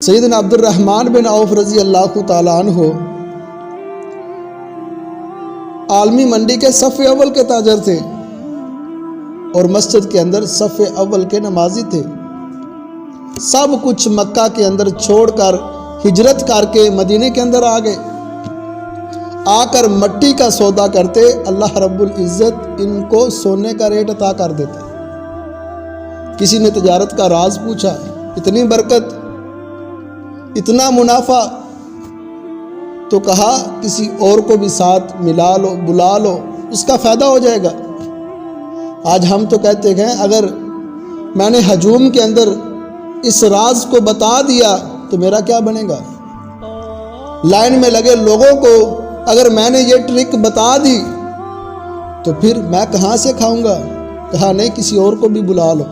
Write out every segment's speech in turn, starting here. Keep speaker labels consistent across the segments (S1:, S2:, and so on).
S1: سیدنا عبد الرحمن بن عوف رضی اللہ تعالیٰ عنہ عالمی منڈی کے صف اول کے تاجر تھے اور مسجد کے اندر صف اول کے نمازی تھے۔ سب کچھ مکہ کے اندر چھوڑ کر ہجرت کر کے مدینے کے اندر آ گئے۔ آ کر مٹی کا سودا کرتے، اللہ رب العزت ان کو سونے کا ریٹ عطا کر دیتا۔ کسی نے تجارت کا راز پوچھا، اتنی برکت، اتنا منافع، تو کہا کسی اور کو بھی ساتھ ملا لو، بلا لو، اس کا فائدہ ہو جائے گا۔ آج ہم تو کہتے ہیں اگر میں نے ہجوم کے اندر اس راز کو بتا دیا تو میرا کیا بنے گا؟ لائن میں لگے لوگوں کو اگر میں نے یہ ٹرک بتا دی تو پھر میں کہاں سے کھاؤں گا؟ کہا نہیں، کسی اور کو بھی بلا لو۔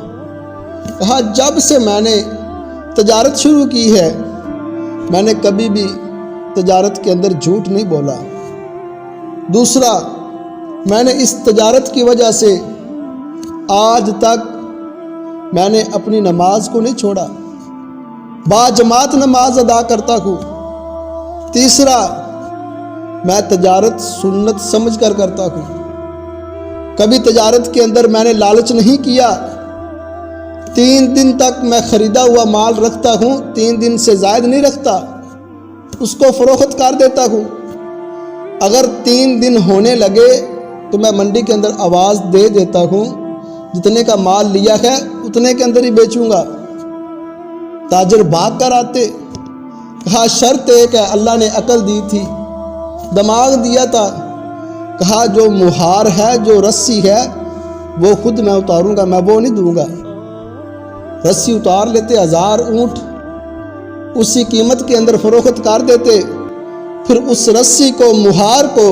S1: کہا جب سے میں نے تجارت شروع کی ہے میں نے کبھی بھی تجارت کے اندر جھوٹ نہیں بولا۔ دوسرا، میں نے اس تجارت کی وجہ سے آج تک میں نے اپنی نماز کو نہیں چھوڑا، باجماعت نماز ادا کرتا ہوں۔ تیسرا، میں تجارت سنت سمجھ کر کرتا ہوں، کبھی تجارت کے اندر میں نے لالچ نہیں کیا۔ 3 دن تک میں خریدا ہوا مال رکھتا ہوں، 3 دن سے زائد نہیں رکھتا، اس کو فروخت کر دیتا ہوں۔ اگر 3 دن ہونے لگے تو میں منڈی کے اندر آواز دے دیتا ہوں، جتنے کا مال لیا ہے اتنے کے اندر ہی بیچوں گا۔ تاجر بھاگ کر آتے، کہا شرط ایک ہے، اللہ نے عقل دی تھی، دماغ دیا تھا، کہا جو مہار ہے، جو رسی ہے وہ خود میں اتاروں گا، میں وہ نہیں دوں گا۔ رسی اتار لیتے، 1000 اونٹ اسی قیمت کے اندر فروخت کر دیتے۔ پھر اس رسی کو، مہار کو،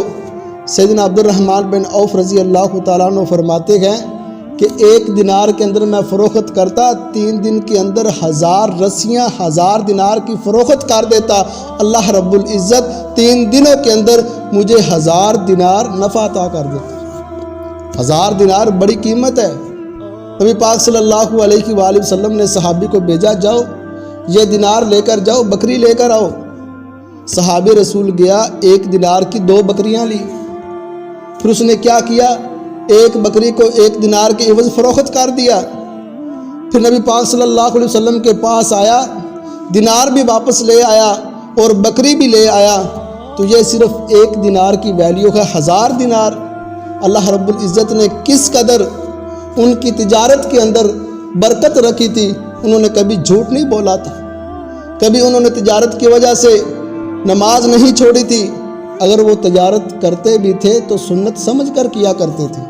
S1: سیدنا عبد الرحمن بن عوف رضی اللہ تعالیٰ عنہ فرماتے ہیں کہ 1 دینار کے اندر میں فروخت کرتا، 3 دن کے اندر 1000 رسیاں 1000 دینار کی فروخت کر دیتا۔ اللہ رب العزت 3 دنوں کے اندر مجھے 1000 دینار نفع عطا کر دیتا۔ 1000 دینار بڑی قیمت ہے۔ نبی پاک صلی اللہ علیہ وآلہ وسلم نے صحابی کو بھیجا، جاؤ یہ دینار لے کر جاؤ، بکری لے کر آؤ۔ صحابی رسول گیا، 1 دینار کی 2 بکریاں لی۔ پھر اس نے کیا کیا؟ 1 بکری کو 1 دینار کے عوض فروخت کر دیا۔ پھر نبی پاک صلی اللہ علیہ وسلم کے پاس آیا، دینار بھی واپس لے آیا اور بکری بھی لے آیا، تو یہ صرف 1 دینار کی ویلیو ہے 1000 دینار۔ اللہ رب العزت نے کس قدر ان کی تجارت کے اندر برکت رکھی تھی۔ انہوں نے کبھی جھوٹ نہیں بولا تھا، کبھی انہوں نے تجارت کی وجہ سے نماز نہیں چھوڑی تھی۔ اگر وہ تجارت کرتے بھی تھے تو سنت سمجھ کر کیا کرتے تھے۔